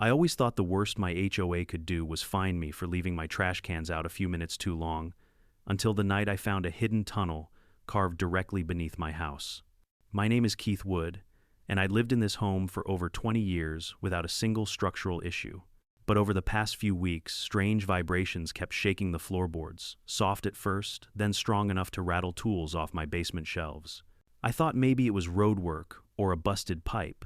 I always thought the worst my HOA could do was fine me for leaving my trash cans out a few minutes too long, until the night I found a hidden tunnel carved directly beneath my house. My name is Keith Wood, and I'd lived in this home for over 20 years without a single structural issue. But over the past few weeks, strange vibrations kept shaking the floorboards, soft at first, then strong enough to rattle tools off my basement shelves. I thought maybe it was roadwork or a busted pipe,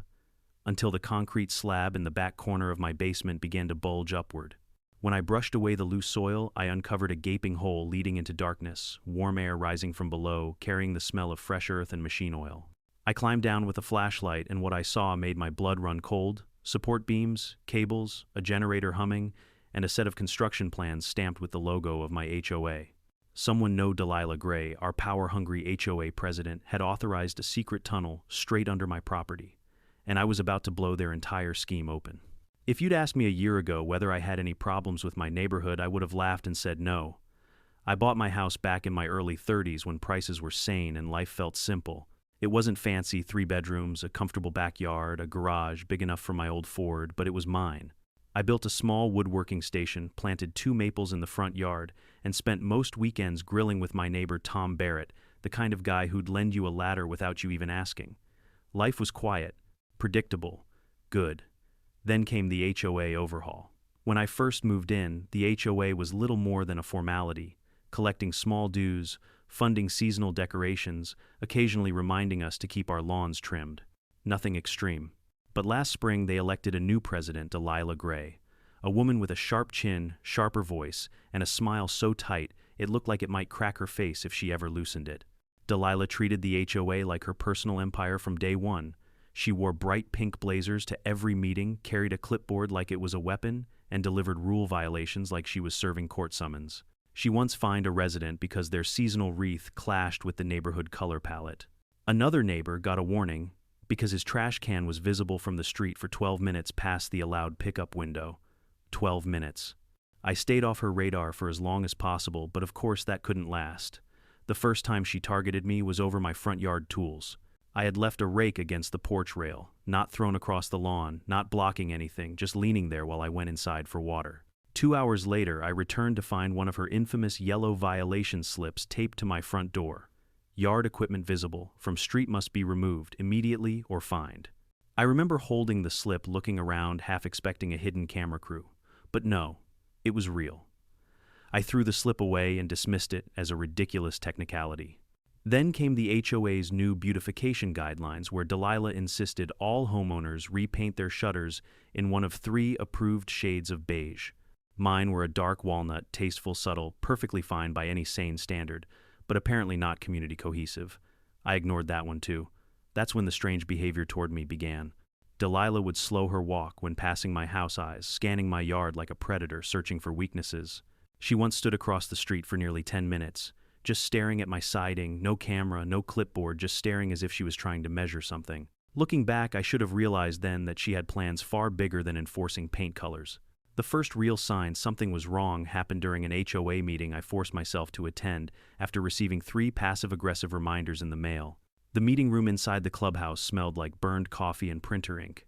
until the concrete slab in the back corner of my basement began to bulge upward. When I brushed away the loose soil, I uncovered a gaping hole leading into darkness, warm air rising from below, carrying the smell of fresh earth and machine oil. I climbed down with a flashlight, and what I saw made my blood run cold. Support beams, cables, a generator humming, and a set of construction plans stamped with the logo of my HOA. Someone know Delilah Gray, our power-hungry HOA president, had authorized a secret tunnel straight under my property, and I was about to blow their entire scheme open. If you'd asked me a year ago whether I had any problems with my neighborhood, I would have laughed and said no. I bought my house back in my early 30s when prices were sane and life felt simple. It wasn't fancy, 3 bedrooms, a comfortable backyard, a garage big enough for my old Ford, but it was mine. I built a small woodworking station, planted 2 maples in the front yard, and spent most weekends grilling with my neighbor Tom Barrett, the kind of guy who'd lend you a ladder without you even asking. Life was quiet, predictable, good. Then came the HOA overhaul. When I first moved in, the HOA was little more than a formality, collecting small dues, funding seasonal decorations, occasionally reminding us to keep our lawns trimmed. Nothing extreme. But last spring they elected a new president, Delilah Gray, a woman with a sharp chin, sharper voice, and a smile so tight it looked like it might crack her face if she ever loosened it. Delilah treated the HOA like her personal empire from day one. She wore bright pink blazers to every meeting, carried a clipboard like it was a weapon, and delivered rule violations like she was serving court summons. She once fined a resident because their seasonal wreath clashed with the neighborhood color palette. Another neighbor got a warning because his trash can was visible from the street for 12 minutes past the allowed pickup window. 12 minutes. I stayed off her radar for as long as possible, but of course that couldn't last. The first time she targeted me was over my front yard tools. I had left a rake against the porch rail, not thrown across the lawn, not blocking anything, just leaning there while I went inside for water. 2 hours later, I returned to find one of her infamous yellow violation slips taped to my front door. Yard equipment visible, from street must be removed immediately or fined. I remember holding the slip, looking around, half expecting a hidden camera crew. But no, it was real. I threw the slip away and dismissed it as a ridiculous technicality. Then came the HOA's new beautification guidelines, where Delilah insisted all homeowners repaint their shutters in one of 3 approved shades of beige. Mine were a dark walnut, tasteful, subtle, perfectly fine by any sane standard, but apparently not community cohesive. I ignored that one too. That's when the strange behavior toward me began. Delilah would slow her walk when passing my house eyes, scanning my yard like a predator searching for weaknesses. She once stood across the street for nearly 10 minutes, just staring at my siding, no camera, no clipboard, just staring as if she was trying to measure something. Looking back, I should have realized then that she had plans far bigger than enforcing paint colors. The first real sign something was wrong happened during an HOA meeting I forced myself to attend after receiving 3 passive-aggressive reminders in the mail. The meeting room inside the clubhouse smelled like burned coffee and printer ink.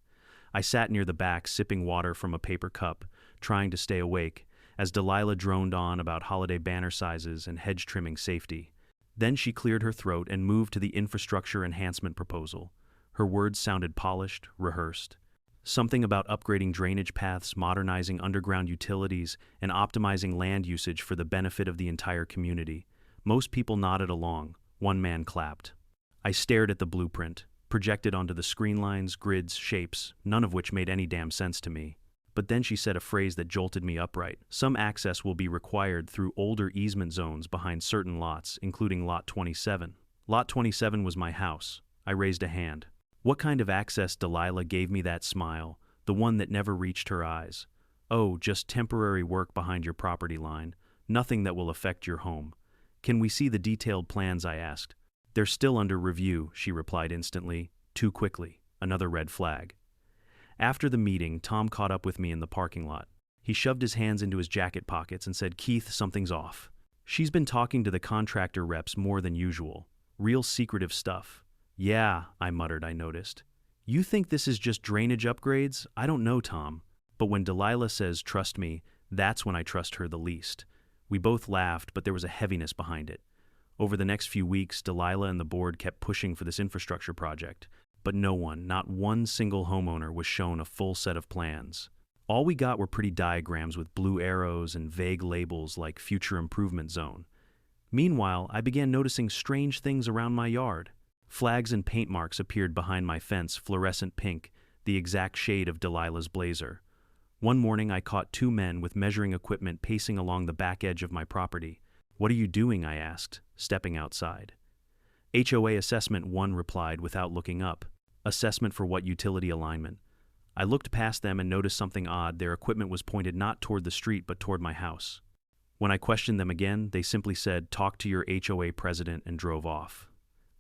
I sat near the back, sipping water from a paper cup, trying to stay awake, as Delilah droned on about holiday banner sizes and hedge trimming safety. Then she cleared her throat and moved to the infrastructure enhancement proposal. Her words sounded polished, rehearsed. Something about upgrading drainage paths, modernizing underground utilities, and optimizing land usage for the benefit of the entire community. Most people nodded along. One man clapped. I stared at the blueprint, projected onto the screen lines, grids, shapes, none of which made any damn sense to me. But then she said a phrase that jolted me upright. Some access will be required through older easement zones behind certain lots, including Lot 27. Lot 27 was my house. I raised a hand. What kind of access? Delilah gave me that smile, the one that never reached her eyes. Oh, just temporary work behind your property line. Nothing that will affect your home. Can we see the detailed plans? I asked. They're still under review, she replied instantly. Too quickly. Another red flag. After the meeting, Tom caught up with me in the parking lot. He shoved his hands into his jacket pockets and said, "Keith, something's off. She's been talking to the contractor reps more than usual. Real secretive stuff." "Yeah," I muttered, I noticed. "You think this is just drainage upgrades? I don't know, Tom. But when Delilah says, "Trust me," that's when I trust her the least. We both laughed, but there was a heaviness behind it. Over the next few weeks, Delilah and the board kept pushing for this infrastructure project, but no one, not one single homeowner, was shown a full set of plans. All we got were pretty diagrams with blue arrows and vague labels like Future Improvement Zone. Meanwhile, I began noticing strange things around my yard. Flags and paint marks appeared behind my fence, fluorescent pink, the exact shade of Delilah's blazer. One morning, I caught two men with measuring equipment pacing along the back edge of my property. "What are you doing?" I asked, stepping outside. "HOA Assessment 1 replied without looking up. "Assessment for what utility alignment?" I looked past them and noticed something odd. Their equipment was pointed not toward the street but toward my house. When I questioned them again, they simply said, "Talk to your HOA president," and drove off.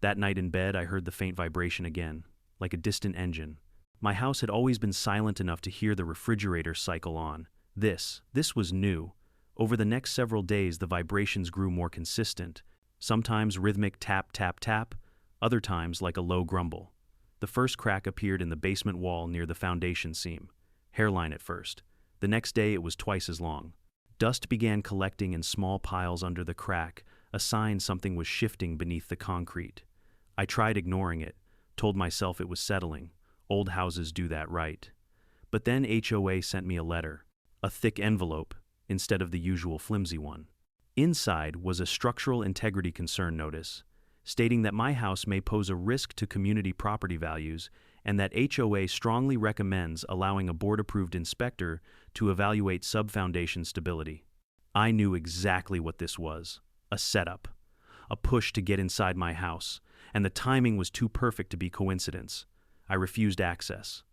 That night in bed, I heard the faint vibration again, like a distant engine. My house had always been silent enough to hear the refrigerator cycle on. This was new. Over the next several days, the vibrations grew more consistent, sometimes rhythmic tap, tap, tap, other times like a low grumble. The first crack appeared in the basement wall near the foundation seam. Hairline at first. The next day it was twice as long. Dust began collecting in small piles under the crack, a sign something was shifting beneath the concrete. I tried ignoring it, told myself it was settling. Old houses do that right. But then HOA sent me a letter, a thick envelope, instead of the usual flimsy one. Inside was a structural integrity concern notice, stating that my house may pose a risk to community property values and that HOA strongly recommends allowing a board-approved inspector to evaluate sub-foundation stability. I knew exactly what this was, a setup, a push to get inside my house, and the timing was too perfect to be coincidence. I refused access.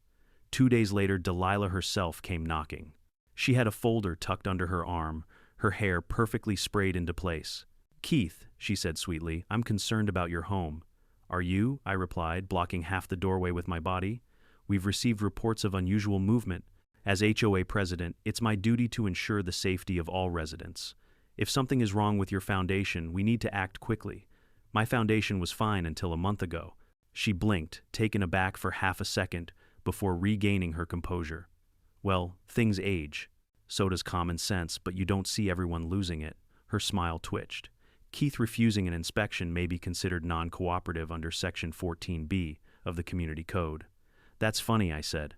2 days later, Delilah herself came knocking. She had a folder tucked under her arm, her hair perfectly sprayed into place. "Keith," she said sweetly, "I'm concerned about your home." "Are you?" I replied, blocking half the doorway with my body. "We've received reports of unusual movement. As HOA president, it's my duty to ensure the safety of all residents. If something is wrong with your foundation, we need to act quickly. My foundation was fine until a month ago." She blinked, taken aback for half a second, before regaining her composure. "Well, things age. So does common sense, but you don't see everyone losing it." Her smile twitched. "Keith, refusing an inspection may be considered non-cooperative under Section 14B of the Community Code." "That's funny," I said.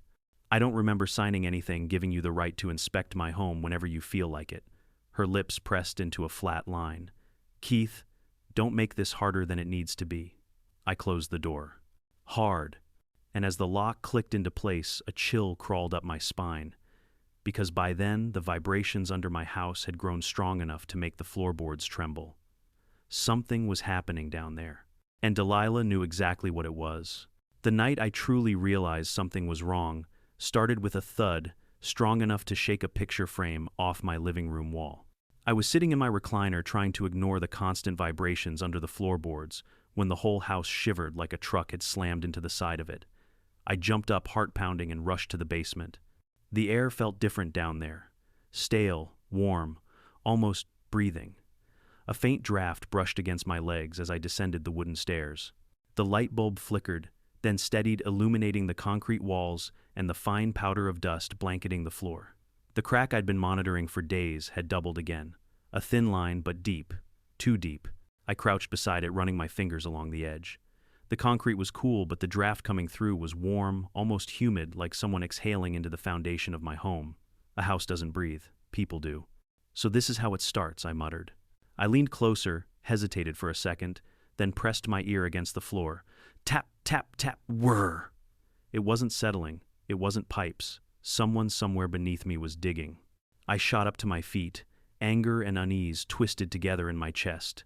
"I don't remember signing anything giving you the right to inspect my home whenever you feel like it." Her lips pressed into a flat line. "Keith, don't make this harder than it needs to be." I closed the door. Hard. And as the lock clicked into place, a chill crawled up my spine. Because by then, the vibrations under my house had grown strong enough to make the floorboards tremble. Something was happening down there. And Delilah knew exactly what it was. The night I truly realized something was wrong started with a thud strong enough to shake a picture frame off my living room wall. I was sitting in my recliner trying to ignore the constant vibrations under the floorboards when the whole house shivered like a truck had slammed into the side of it. I jumped up, heart pounding, and rushed to the basement. The air felt different down there. Stale, warm, almost breathing. A faint draft brushed against my legs as I descended the wooden stairs. The light bulb flickered, then steadied, illuminating the concrete walls and the fine powder of dust blanketing the floor. The crack I'd been monitoring for days had doubled again. A thin line, but deep. Too deep. I crouched beside it, running my fingers along the edge. The concrete was cool, but the draft coming through was warm, almost humid, like someone exhaling into the foundation of my home. A house doesn't breathe. People do. "So this is how it starts," I muttered. I leaned closer, hesitated for a second, then pressed my ear against the floor. Tap, tap, tap, whirr. It wasn't settling. It wasn't pipes. Someone somewhere beneath me was digging. I shot up to my feet, anger and unease twisted together in my chest.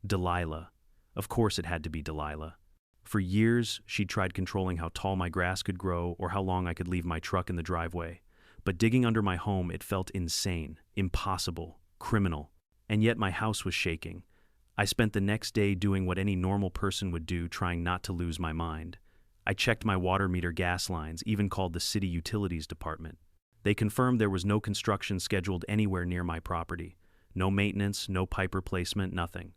Delilah. Of course it had to be Delilah. For years, she'd tried controlling how tall my grass could grow or how long I could leave my truck in the driveway. But digging under my home, it felt insane, impossible, criminal. And yet my house was shaking. I spent the next day doing what any normal person would do, trying not to lose my mind. I checked my water meter, gas lines, even called the city utilities department. They confirmed there was no construction scheduled anywhere near my property. No maintenance, no pipe replacement, nothing.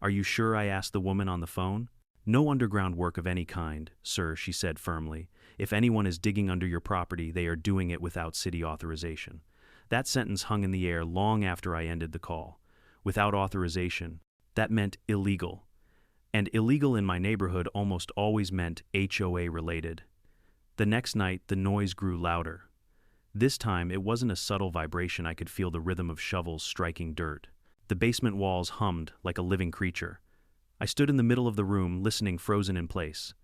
"Are you sure?" I asked the woman on the phone. No underground work of any kind, sir, she said firmly. If anyone is digging under your property, they are doing it without city authorization. That sentence hung in the air long after I ended the call. Without authorization, that meant illegal. And illegal in my neighborhood almost always meant HOA related. The next night, the noise grew louder. This time, it wasn't a subtle vibration. I could feel the rhythm of shovels striking dirt. The basement walls hummed like a living creature. I stood in the middle of the room, listening, frozen in place.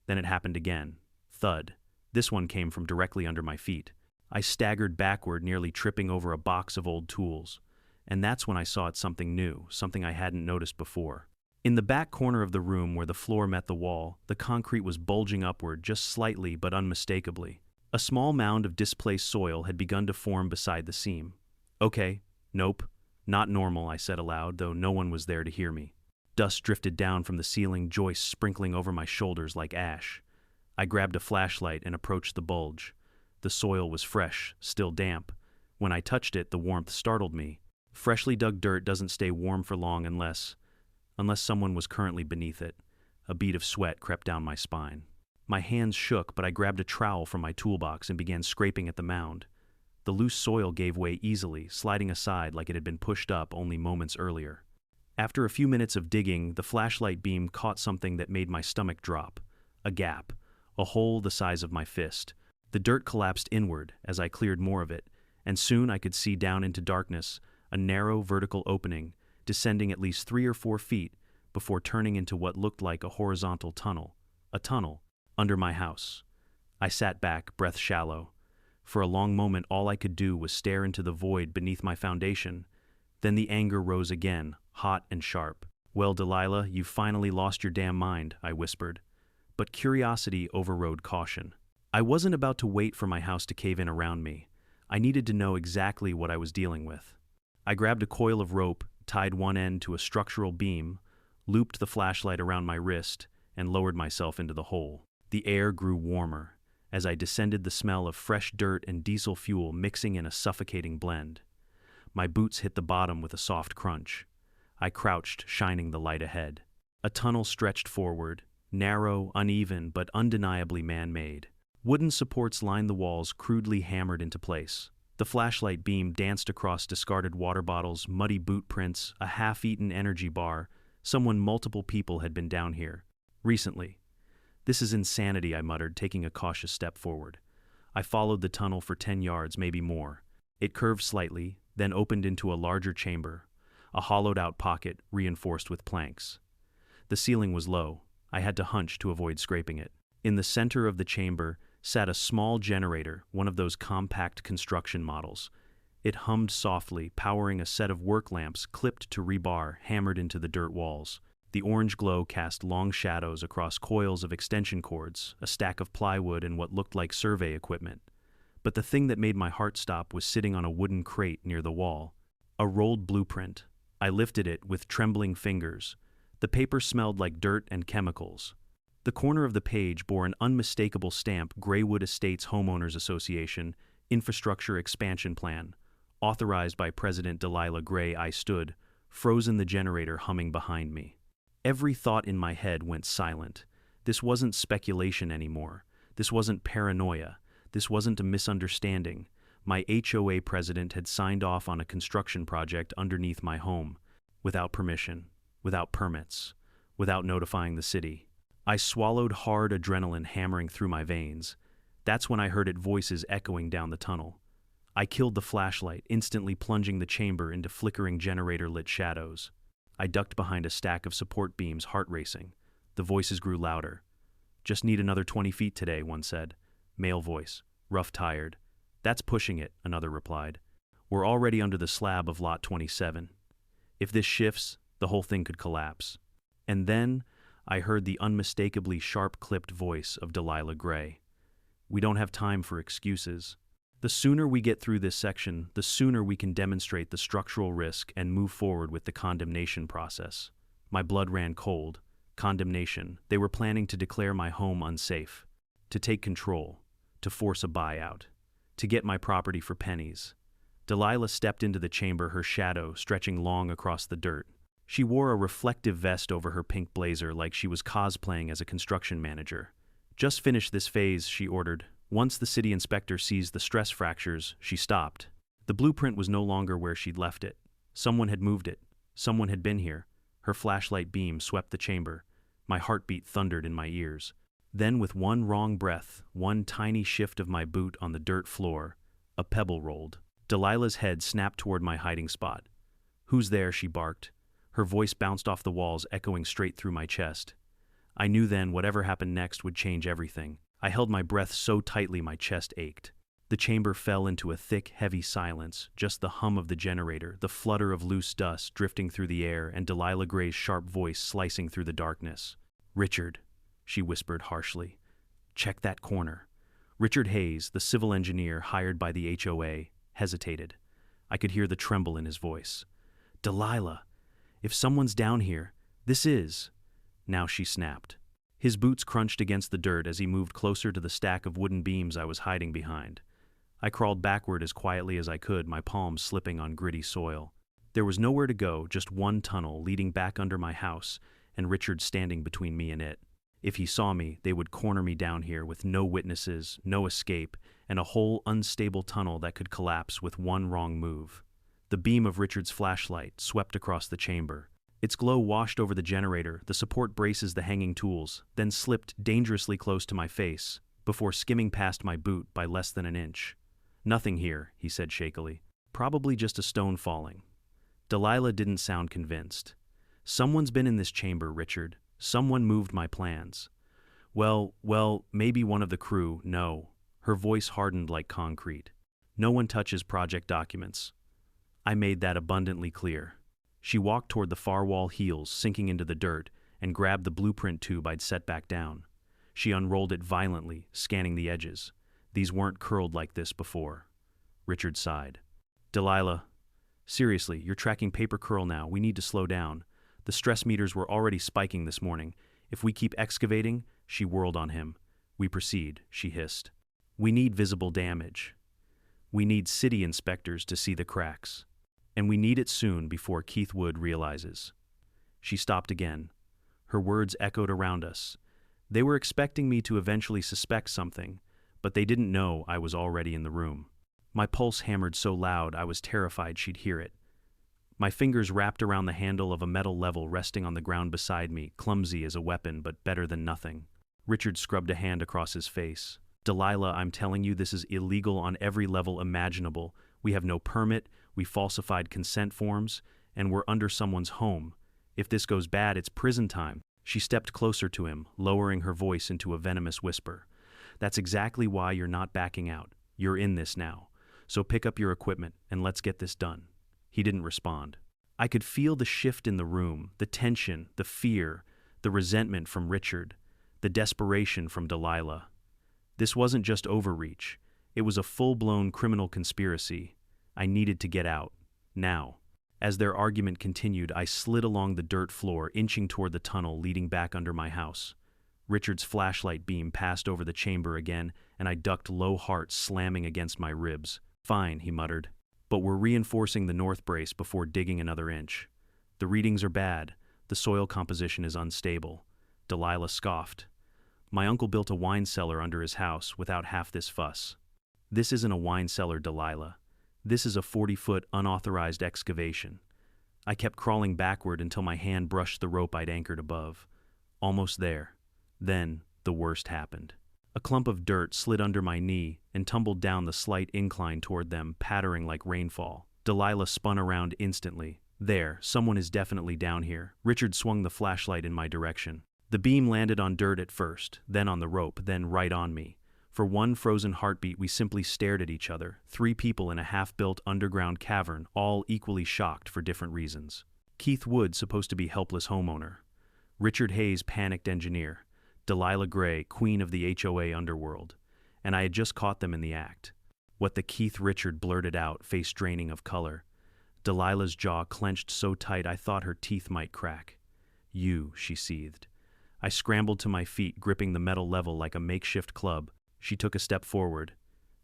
Then it happened again. Thud. This one came from directly under my feet. I staggered backward, nearly tripping over a box of old tools. And that's when I saw it something new, something I hadn't noticed before. In the back corner of the room where the floor met the wall, the concrete was bulging upward just slightly but unmistakably. A small mound of displaced soil had begun to form beside the seam. Okay, nope, not normal, I said aloud, though no one was there to hear me. Dust drifted down from the ceiling joists, sprinkling over my shoulders like ash. I grabbed a flashlight and approached the bulge. The soil was fresh, still damp. When I touched it, the warmth startled me. Freshly dug dirt doesn't stay warm for long unless someone was currently beneath it. A bead of sweat crept down my spine. My hands shook, but I grabbed a trowel from my toolbox and began scraping at the mound. The loose soil gave way easily, sliding aside like it had been pushed up only moments earlier. After a few minutes of digging, the flashlight beam caught something that made my stomach drop. A gap, a hole the size of my fist. The dirt collapsed inward as I cleared more of it, and soon I could see down into darkness, a narrow vertical opening, descending at least 3 or 4 feet before turning into what looked like a horizontal tunnel. A tunnel under my house. I sat back, breath shallow. For a long moment, all I could do was stare into the void beneath my foundation. Then the anger rose again, hot and sharp. Well, Delilah, you've finally lost your damn mind, I whispered. But curiosity overrode caution. I wasn't about to wait for my house to cave in around me. I needed to know exactly what I was dealing with. I grabbed a coil of rope, tied one end to a structural beam, looped the flashlight around my wrist, and lowered myself into the hole. The air grew warmer. As I descended, the smell of fresh dirt and diesel fuel mixing in a suffocating blend. My boots hit the bottom with a soft crunch. I crouched, shining the light ahead. A tunnel stretched forward, narrow, uneven, but undeniably man-made. Wooden supports lined the walls, crudely hammered into place. The flashlight beam danced across discarded water bottles, muddy boot prints, a half-eaten energy bar. Multiple people had been down here. Recently. This is insanity, I muttered, taking a cautious step forward. I followed the tunnel for 10 yards, maybe more. It curved slightly, then opened into a larger chamber, a hollowed-out pocket reinforced with planks. The ceiling was low. I had to hunch to avoid scraping it. In the center of the chamber sat a small generator, one of those compact construction models. It hummed softly, powering a set of work lamps clipped to rebar hammered into the dirt walls. The orange glow cast long shadows across coils of extension cords, a stack of plywood, and what looked like survey equipment. But the thing that made my heart stop was sitting on a wooden crate near the wall. A rolled blueprint. I lifted it with trembling fingers. The paper smelled like dirt and chemicals. The corner of the page bore an unmistakable stamp: Graywood Estates Homeowners Association, Infrastructure Expansion Plan. Authorized by President Delilah Gray. I stood, frozen, the generator humming behind me. Every thought in my head went silent. This wasn't speculation anymore. This wasn't paranoia. This wasn't a misunderstanding. My HOA president had signed off on a construction project underneath my home, without permission, without permits, without notifying the city. I swallowed hard, adrenaline hammering through my veins. That's when I heard voices echoing down the tunnel. I killed the flashlight, instantly plunging the chamber into flickering generator-lit shadows. I ducked behind a stack of support beams, heart racing. The voices grew louder. "Just need another 20 feet today," one said. Male voice. "Rough, tired." "That's pushing it," another replied. "We're already under the slab of lot 27. If this shifts, the whole thing could collapse." And then I heard the unmistakably sharp-clipped voice of Delilah Gray. "We don't have time for excuses. The sooner we get through this section, the sooner we can demonstrate the structural risk and move forward with the condemnation process." My blood ran cold. Condemnation. They were planning to declare my home unsafe, to take control, to force a buyout, to get my property for pennies. Delilah stepped into the chamber, her shadow stretching long across the dirt. She wore a reflective vest over her pink blazer like she was cosplaying as a construction manager. "Just finish this phase," she ordered. Once the city inspector sees the stress fractures, she stopped. The blueprint was no longer where she'd left it. Someone had moved it. Someone had been here. Her flashlight beam swept the chamber. My heartbeat thundered in my ears. Then, with one wrong breath, one tiny shift of my boot on the dirt floor, a pebble rolled. Delilah's head snapped toward my hiding spot. "Who's there?" she barked. Her voice bounced off the walls, echoing straight through my chest. I knew then whatever happened next would change everything. I held my breath so tightly my chest ached. The chamber fell into a thick, heavy silence, just the hum of the generator, the flutter of loose dust drifting through the air, and Delilah Gray's sharp voice slicing through the darkness. "Richard," she whispered harshly. "Check that corner." Richard Hayes, the civil engineer hired by the HOA, hesitated. I could hear the tremble in his voice. "Delilah, if someone's down here, this is..." Now she snapped. His boots crunched against the dirt as he moved closer to the stack of wooden beams I was hiding behind. I crawled backward as quietly as I could, my palms slipping on gritty soil. There was nowhere to go, just one tunnel leading back under my house, and Richard standing between me and it. If he saw me, they would corner me down here with no witnesses, no escape, and a whole unstable tunnel that could collapse with one wrong move. The beam of Richard's flashlight swept across the chamber. Its glow washed over the generator, the support braces, the hanging tools, then slipped dangerously close to my face, before skimming past my boot by less than an inch. "Nothing here," he said shakily. "Probably just a stone falling." Delilah didn't sound convinced. "Someone's been in this chamber, Richard. Someone moved my plans." Well, maybe one of the crew, no." Her voice hardened like concrete. "No one touches project documents." I made that abundantly clear. She walked toward the far wall, heels sinking into the dirt, and grabbed the blueprint tube I'd set back down. She unrolled it violently, scanning the edges. These weren't curled like this before. Richard sighed. "Delilah, seriously, you're tracking paper curl now. We need to slow down. The stress meters were already spiking this morning. If we keep excavating..." She whirled on him. "We proceed," she hissed. "We need visible damage. We need city inspectors to see the cracks. And we need it soon before Keith Wood realizes." She stopped again. Her words echoed around us. They were expecting me to eventually suspect something, but they didn't know I was already in the room. My pulse hammered so loud I was terrified she'd hear it. My fingers wrapped around the handle of a metal level resting on the ground beside me, clumsy as a weapon but better than nothing. Richard scrubbed a hand across his face. "Delilah, I'm telling you this is illegal on every level imaginable. We have no permit, we falsified consent forms, and we're under someone's home. If this goes bad, it's prison time." She stepped closer to him, lowering her voice into a venomous whisper. "That's exactly why you're not backing out. You're in this now. So pick up your equipment and let's get this done." He didn't respond. I could feel the shift in the room, the tension, the fear, the resentment from Richard, the desperation from Delilah. This wasn't just overreach. It was a full-blown criminal conspiracy. I needed to get out. Now. As their argument continued, I slid along the dirt floor, inching toward the tunnel leading back under my house. Richard's flashlight beam passed over the chamber again, and I ducked, low heart slamming against my ribs. "Fine," he muttered. "But we're reinforcing the north brace before digging another inch. The readings are bad. The soil composition is unstable." Delilah scoffed. "My uncle built a wine cellar under his house without half this fuss." "This isn't a wine cellar, Delilah. This is a 40-foot unauthorized excavation." I kept crawling backward until my hand brushed the rope I'd anchored above. Almost there. Then the worst happened. A clump of dirt slid under my knee and tumbled down the slight incline toward them, pattering like rainfall. Delilah spun around instantly. "There, someone is definitely down here." Richard swung the flashlight in my direction. The beam landed on dirt at first, then on the rope, then right on me. For one frozen heartbeat, we simply stared at each other, three people in a half-built underground cavern, all equally shocked for different reasons. Keith Wood, supposed to be helpless homeowner. Richard Hayes, panicked engineer. Delilah Gray, queen of the HOA underworld. And I had just caught them in the act. What the Keith Richard blurted out, face draining of color. Delilah's jaw clenched so tight I thought her teeth might crack. "You," she seethed. I scrambled to my feet, gripping the metal level like a makeshift club. She took a step forward.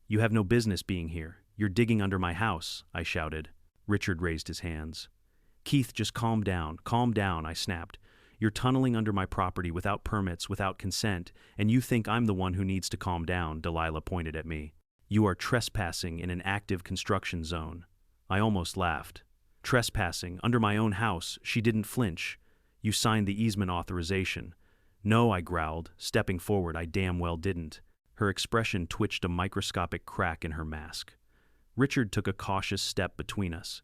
"You have no business being here. You're digging under my house," I shouted. Richard raised his hands. Keith, just calm down, I snapped. You're tunneling under my property without permits, without consent, and you think I'm the one who needs to calm down, Delilah pointed at me. You are trespassing in an active construction zone. I almost laughed. Trespassing, under my own house, she didn't flinch. You signed the easement authorization. No, I growled, stepping forward. I damn well didn't. Her expression twitched a microscopic crack in her mask. Richard took a cautious step between us.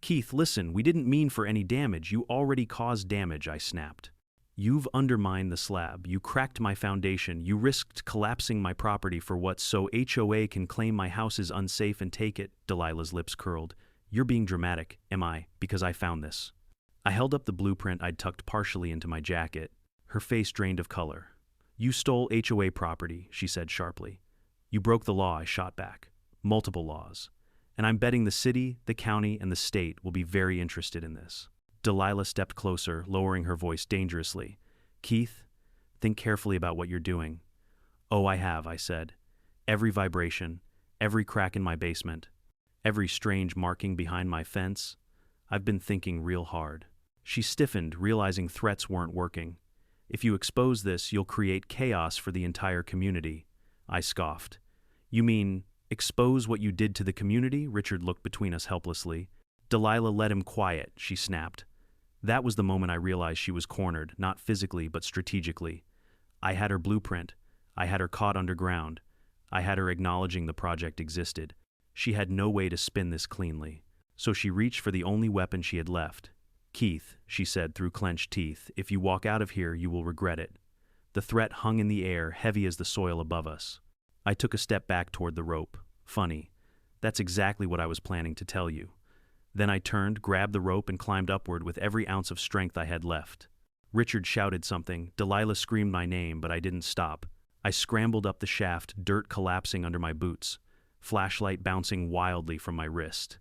Keith, listen, we didn't mean for any damage. You already caused damage, I snapped. You've undermined the slab. You cracked my foundation. You risked collapsing my property for what, so HOA can claim my house is unsafe and take it, Delilah's lips curled. You're being dramatic, am I, because I found this. I held up the blueprint I'd tucked partially into my jacket. Her face drained of color. You stole HOA property, she said sharply. You broke the law, I shot back. Multiple laws. And I'm betting the city, the county, and the state will be very interested in this. Delilah stepped closer, lowering her voice dangerously. Keith, think carefully about what you're doing. Oh, I have, I said. Every vibration, every crack in my basement, every strange marking behind my fence. I've been thinking real hard. She stiffened, realizing threats weren't working. If you expose this, you'll create chaos for the entire community. I scoffed. You mean, expose what you did to the community? Richard looked between us helplessly. Delilah, let him quiet, she snapped. That was the moment I realized she was cornered, not physically but strategically. I had her blueprint. I had her caught underground. I had her acknowledging the project existed. She had no way to spin this cleanly. So she reached for the only weapon she had left. Keith, she said through clenched teeth, if you walk out of here, you will regret it. The threat hung in the air, heavy as the soil above us. I took a step back toward the rope. Funny. That's exactly what I was planning to tell you. Then I turned, grabbed the rope, and climbed upward with every ounce of strength I had left. Richard shouted something. Delilah screamed my name, but I didn't stop. I scrambled up the shaft, dirt collapsing under my boots, flashlight bouncing wildly from my wrist.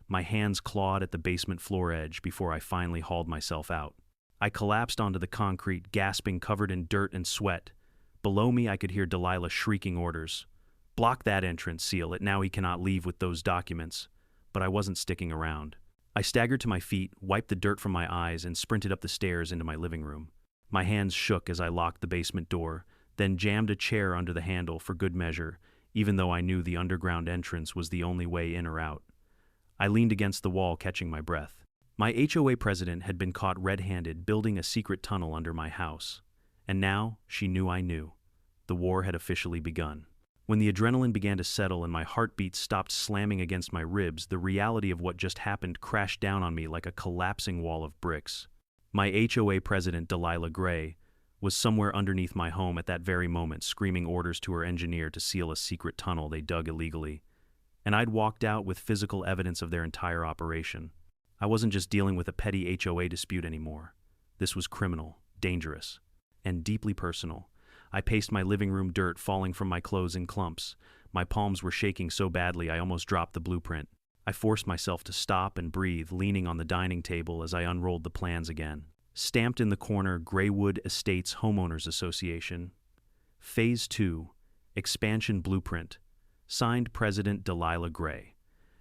My hands clawed at the basement floor edge before I finally hauled myself out. I collapsed onto the concrete, gasping, covered in dirt and sweat. Below me, I could hear Delilah shrieking orders. Block that entrance, seal it, now he cannot leave with those documents. But I wasn't sticking around. I staggered to my feet, wiped the dirt from my eyes, and sprinted up the stairs into my living room. My hands shook as I locked the basement door, then jammed a chair under the handle for good measure, even though I knew the underground entrance was the only way in or out. I leaned against the wall, catching my breath. My HOA president had been caught red-handed building a secret tunnel under my house. And now, she knew I knew. The war had officially begun. When the adrenaline began to settle and my heartbeat stopped slamming against my ribs, the reality of what just happened crashed down on me like a collapsing wall of bricks. My HOA president, Delilah Gray, was somewhere underneath my home at that very moment, screaming orders to her engineer to seal a secret tunnel they dug illegally. And I'd walked out with physical evidence of their entire operation. I wasn't just dealing with a petty HOA dispute anymore. This was criminal, dangerous, and deeply personal. I paced my living room, dirt falling from my clothes in clumps. My palms were shaking so badly I almost dropped the blueprint. I forced myself to stop and breathe, leaning on the dining table as I unrolled the plans again. Stamped in the corner, Graywood Estates Homeowners Association. Phase 2, Expansion Blueprint. Signed President Delilah Gray.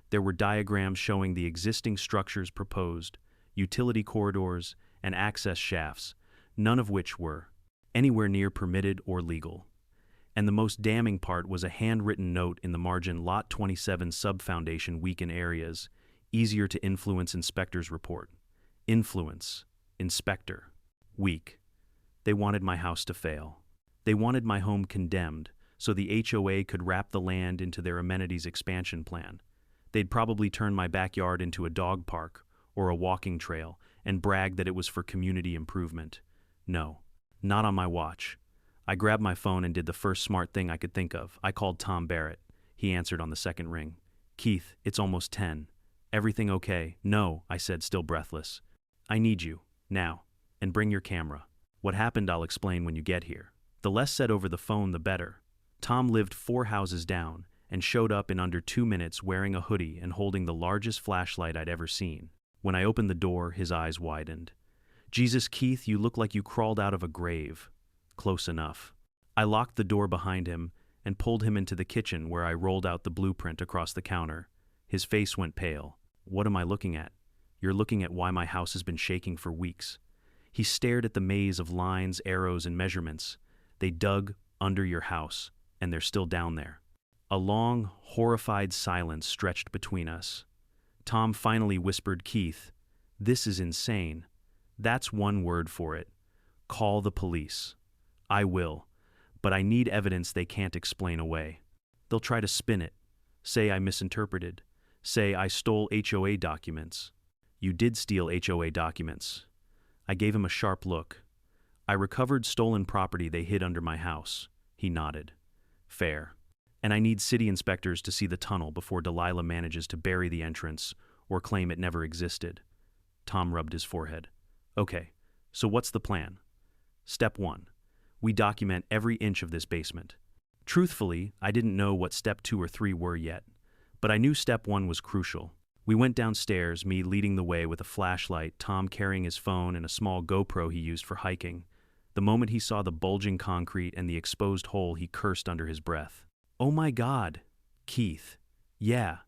There were diagrams showing the existing structures proposed, utility corridors, and access shafts, none of which were anywhere near permitted or legal. And the most damning part was a handwritten note in the margin: Lot 27 sub-foundation weak in areas, easier to influence inspector's report. Influence. Inspector. Weak. They wanted my house to fail. They wanted my home condemned, so the HOA could wrap the land into their amenities expansion plan. They'd probably turn my backyard into a dog park or a walking trail and brag that it was for community improvement. No, not on my watch. I grabbed my phone and did the first smart thing I could think of. I called Tom Barrett. He answered on the second ring. Keith, it's almost 10. Everything okay? No, I said, still breathless. I need you, now, and bring your camera. What happened I'll explain when you get here. The less said over the phone, the better. Tom lived 4 houses down and showed up in under 2 minutes wearing a hoodie and holding the largest flashlight I'd ever seen. When I opened the door, his eyes widened. Jesus, Keith, you look like you crawled out of a grave. Close enough. I locked the door behind him and pulled him into the kitchen where I rolled out the blueprint across the counter. His face went pale. What am I looking at? You're looking at why my house has been shaking for weeks." He stared at the maze of lines, arrows, and measurements. "They dug under your house, and they're still down there." A long, horrified silence stretched between us. Tom finally whispered, "Keith, this is insane. That's one word for it. Call the police." "I will, but I need evidence they can't explain away. They'll try to spin it. Say I misinterpreted. Say I stole HOA documents." "You did steal HOA documents." I gave him a sharp look. "I recovered stolen property they hid under my house." He nodded. "Fair. And I need city inspectors to see the tunnel before Delilah manages to bury the entrance or claim it never existed." Tom rubbed his forehead. "Okay, so what's the plan?" "Step 1. We document every inch of this basement." Truthfully, I didn't know what step 2 or 3 were yet, but I knew step 1 was crucial. We went downstairs, me leading the way with a flashlight, Tom carrying his phone and a small GoPro he used for hiking. The moment he saw the bulging concrete and the exposed hole, he cursed under his breath. "Oh my God, Keith." "Yeah."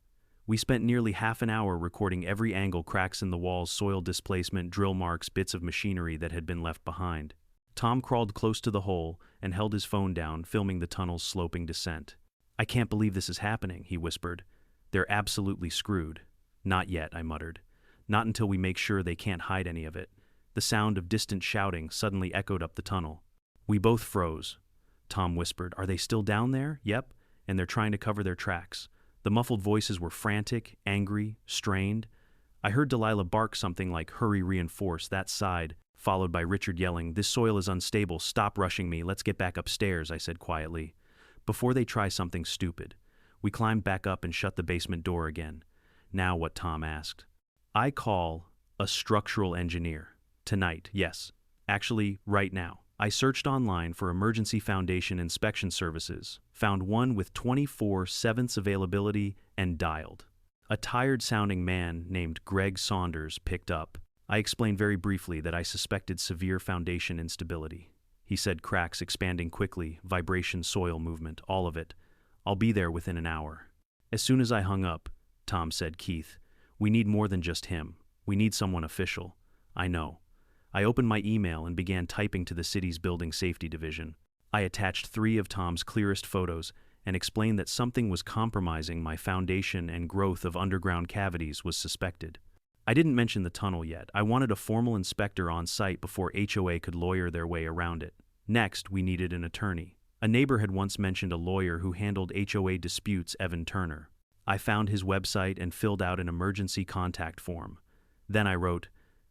We spent nearly half an hour recording every angle, cracks in the walls, soil displacement, drill marks, bits of machinery that had been left behind. Tom crawled close to the hole and held his phone down, filming the tunnel's sloping descent. "I can't believe this is happening," he whispered. "They're absolutely screwed." "Not yet," I muttered. "Not until we make sure they can't hide any of it." The sound of distant shouting suddenly echoed up the tunnel. We both froze. Tom whispered, "Are they still down there?" "Yep, and they're trying to cover their tracks." The muffled voices were frantic, angry, strained. I heard Delilah bark something like, "Hurry, reinforce that side," followed by Richard yelling, "This soil is unstable, stop rushing me, let's get back upstairs," I said quietly. "Before they try something stupid." We climbed back up and shut the basement door again. "Now what?" Tom asked. "I call a structural engineer. Tonight, yes. Actually, right now." I searched online for emergency foundation inspection services, found one with 24/7 availability, and dialed. A tired-sounding man named Greg Saunders picked up. I explained very briefly that I suspected severe foundation instability. He said, "Cracks expanding quickly, vibration, soil movement, all of it. I'll be there within an hour." As soon as I hung up, Tom said, "Keith, we need more than just him. We need someone official." "I know." I opened my email and began typing to the city's building safety division. I attached 3 of Tom's clearest photos and explained that something was compromising my foundation and growth of underground cavities was suspected. I didn't mention the tunnel yet. I wanted a formal inspector on site before HOA could lawyer their way around it. Next, we needed an attorney. A neighbor had once mentioned a lawyer who handled HOA disputes, Evan Turner. I found his website and filled out an emergency contact form. Then I wrote,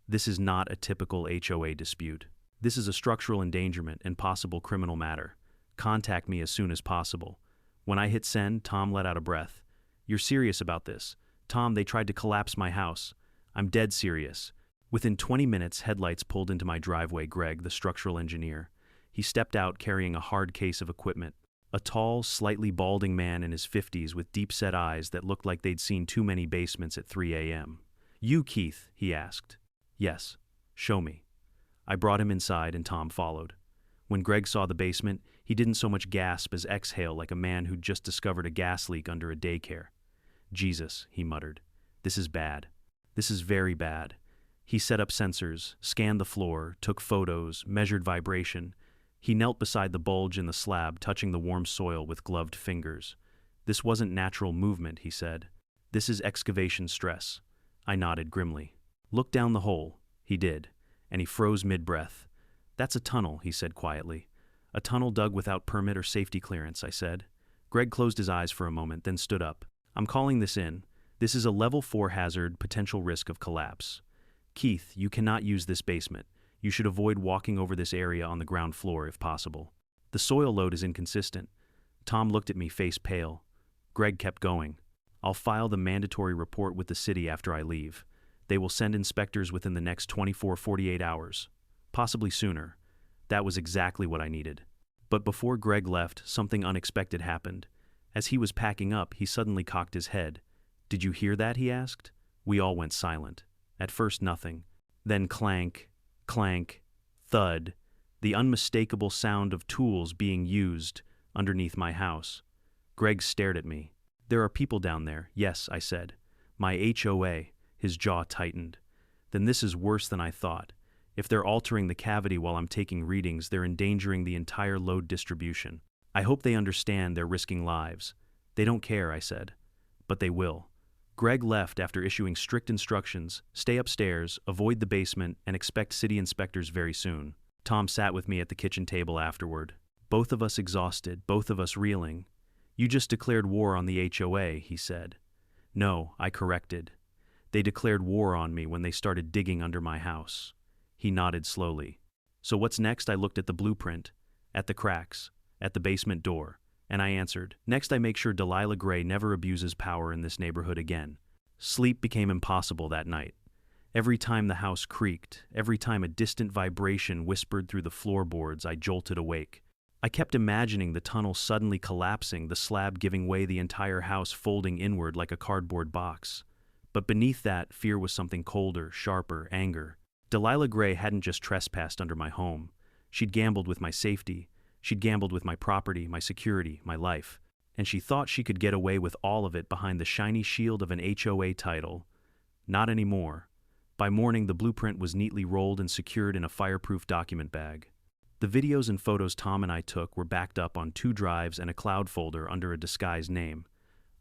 "This is not a typical HOA dispute. This is a structural endangerment and possible criminal matter. Contact me as soon as possible." When I hit send, Tom let out a breath. "You're serious about this?" "Tom, they tried to collapse my house. I'm dead serious." Within 20 minutes, headlights pulled into my driveway. Greg, the structural engineer. He stepped out carrying a hard case of equipment. A tall, slightly balding man in his 50s with deep-set eyes that looked like they'd seen too many basements at 3 a.m. "You, Keith?" he asked. "Yes. Show me." I brought him inside and Tom followed. When Greg saw the basement, he didn't so much gasp as exhale like a man who'd just discovered a gas leak under a daycare. "Jesus," he muttered. "This is bad. This is very bad." He set up sensors, scanned the floor, took photos, measured vibration. He knelt beside the bulge in the slab, touching the warm soil with gloved fingers. "This wasn't natural movement," he said. "This is excavation stress." I nodded grimly. "Look down the hole." He did, and he froze mid-breath. "That's a tunnel," he said quietly. "A tunnel dug without permit or safety clearance," I said. Greg closed his eyes for a moment, then stood up. "I'm calling this in. This is a level 4 hazard, potential risk of collapse. Keith, you cannot use this basement. You should avoid walking over this area on the ground floor if possible. The soil load is inconsistent." Tom looked at me, face pale. Greg kept going. "I'll file the mandatory report with the city after I leave. They will send inspectors within the next 24-48 hours. Possibly sooner." That was exactly what I needed. But before Greg left, something unexpected happened. As he was packing up, he suddenly cocked his head. "Did you hear that?" he asked. We all went silent. At first nothing. Then clank, clank, thud, the unmistakable sound of tools being used underneath my house. Greg stared at me. "There are people down there." "Yes," I said. "My HOA." His jaw tightened. Then this is worse than I thought. If they're altering the cavity while I'm taking readings, they're endangering the entire load distribution. I hope they understand they're risking lives. They don't care, I said. But they will. Greg left after issuing strict instructions: stay upstairs, avoid the basement, and expect city inspectors very soon. Tom sat with me at the kitchen table afterward. Both of us exhausted, both of us reeling. You just declared war on the HOA, he said. No, I corrected. They declared war on me when they started digging under my house. He nodded slowly. So what's next? I looked at the blueprint, at the cracks, at the basement door, and I answered. Next, I make sure Delilah Gray never abuses power in this neighborhood again. Sleep became impossible that night. Every time the house creaked, every time a distant vibration whispered through the floorboards, I jolted awake. I kept imagining the tunnel suddenly collapsing, the slab giving way, the entire house folding inward like a cardboard box. But beneath that, fear was something colder, sharper, anger. Delilah Gray hadn't just trespassed under my home. She'd gambled with my safety. She'd gambled with my property, my security, my life. And she thought she could get away with all of it behind the shiny shield of an HOA title. Not anymore. By morning, the blueprint was neatly rolled and secured in a fireproof document bag. The videos and photos Tom and I took were backed up on 2 drives and a cloud folder under a disguised name.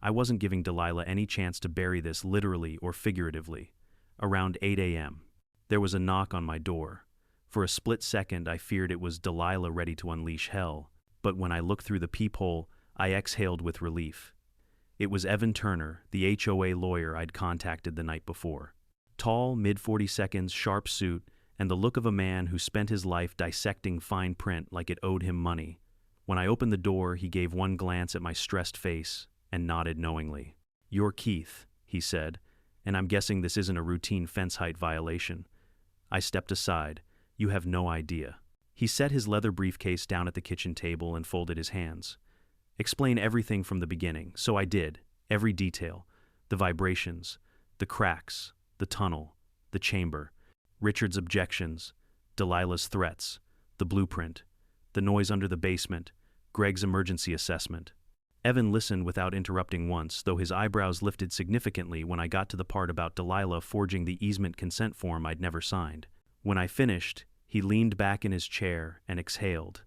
I wasn't giving Delilah any chance to bury this literally or figuratively. Around 8 a.m., there was a knock on my door. For a split second, I feared it was Delilah ready to unleash hell, but when I looked through the peephole, I exhaled with relief. It was Evan Turner, the HOA lawyer I'd contacted the night before. Tall, mid-40s, sharp suit, and the look of a man who spent his life dissecting fine print like it owed him money. When I opened the door, he gave one glance at my stressed face and nodded knowingly. "You're Keith," he said, "and I'm guessing this isn't a routine fence height violation." I stepped aside. "You have no idea." He set his leather briefcase down at the kitchen table and folded his hands. "Explain everything from the beginning." So I did. Every detail. The vibrations, the cracks, the tunnel, the chamber, Richard's objections, Delilah's threats, the blueprint, the noise under the basement, Greg's emergency assessment. Evan listened without interrupting once, though his eyebrows lifted significantly when I got to the part about Delilah forging the easement consent form I'd never signed. When I finished, he leaned back in his chair and exhaled.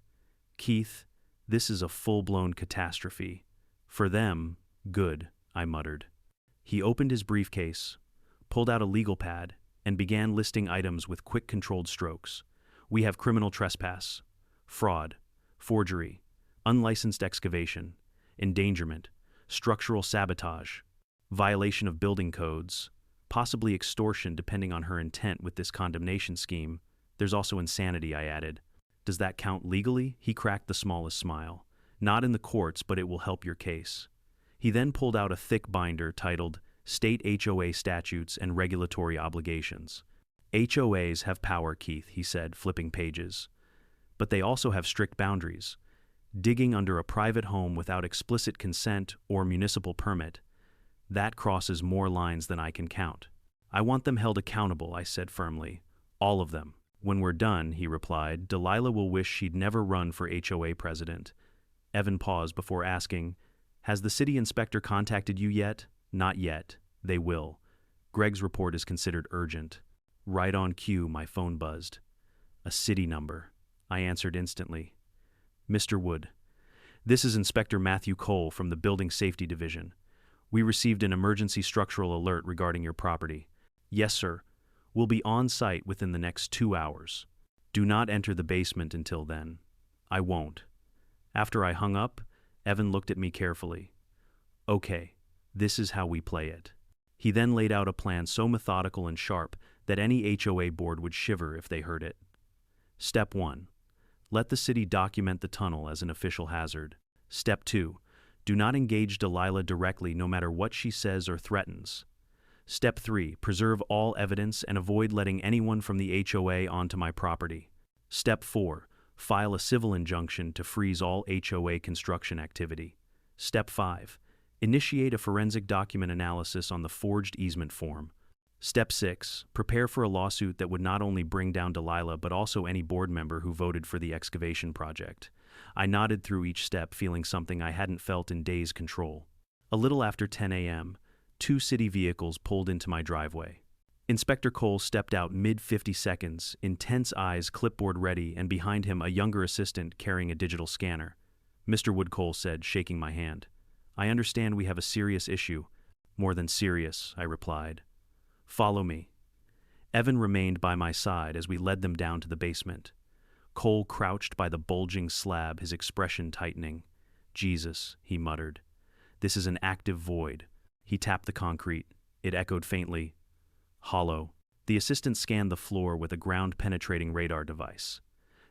"Keith, this is a full-blown catastrophe. For them, good," I muttered. He opened his briefcase, pulled out a legal pad, and began listing items with quick, controlled strokes. "We have criminal trespass, fraud, forgery, unlicensed excavation, endangerment, structural sabotage, violation of building codes, possibly extortion depending on her intent with this condemnation scheme. There's also insanity," I added. "Does that count legally?" He cracked the smallest smile. "Not in the courts, but it will help your case." He then pulled out a thick binder titled State HOA Statutes and Regulatory Obligations. "HOAs have power, Keith," he said, flipping pages. "But they also have strict boundaries. Digging under a private home without explicit consent or municipal permit, that crosses more lines than I can count. I want them held accountable," I said firmly. "All of them." "When we're done," he replied, "Delilah will wish she'd never run for HOA president." Evan paused before asking, "Has the city inspector contacted you yet?" "Not yet. They will. Greg's report is considered urgent." Right on cue, my phone buzzed. A city number. I answered instantly. "Mr. Wood, this is Inspector Matthew Cole from the Building Safety Division. We received an emergency structural alert regarding your property." "Yes, sir. We'll be on site within the next 2 hours. Do not enter the basement until then." "I won't." After I hung up, Evan looked at me carefully. "Okay, this is how we play it." He then laid out a plan so methodical and sharp that any HOA board would shiver if they heard it. Step 1. Let the city document the tunnel as an official hazard. Step 2. Do not engage Delilah directly no matter what she says or threatens. Step 3. Preserve all evidence and avoid letting anyone from the HOA onto my property. Step 4. File a civil injunction to freeze all HOA construction activity. Step 5. Initiate a forensic document analysis on the forged easement form. Step 6. Prepare for a lawsuit that would not only bring down Delilah but also any board member who voted for the excavation project. I nodded through each step, feeling something I hadn't felt in days. Control. A little after 10 a.m., 2 city vehicles pulled into my driveway. Inspector Cole stepped out mid-50 seconds, intense eyes, clipboard ready, and behind him a younger assistant carrying a digital scanner. Mr. Wood, Cole said, shaking my hand. I understand we have a serious issue. More than serious, I replied. Follow me. Evan remained by my side as we led them down to the basement. Cole crouched by the bulging slab, his expression tightening. Jesus, he muttered. This is an active void. He tapped the concrete. It echoed faintly. Hollow. The assistant scanned the floor with a ground-penetrating radar device.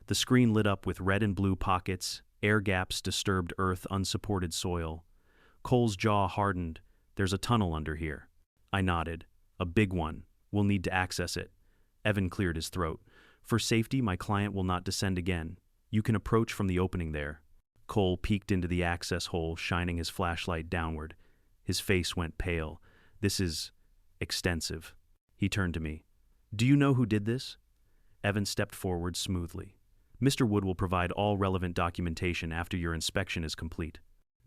The screen lit up with red and blue pockets, air gaps, disturbed earth, unsupported soil. Cole's jaw hardened. There's a tunnel under here. I nodded. A big one. We'll need to access it. Evan cleared his throat. For safety, my client will not descend again. You can approach from the opening there. Cole peeked into the access hole, shining his flashlight downward. His face went pale. This is extensive. He turned to me. Do you know who did this? Evan stepped forward smoothly. Mr. Wood will provide all relevant documentation after your inspection is complete.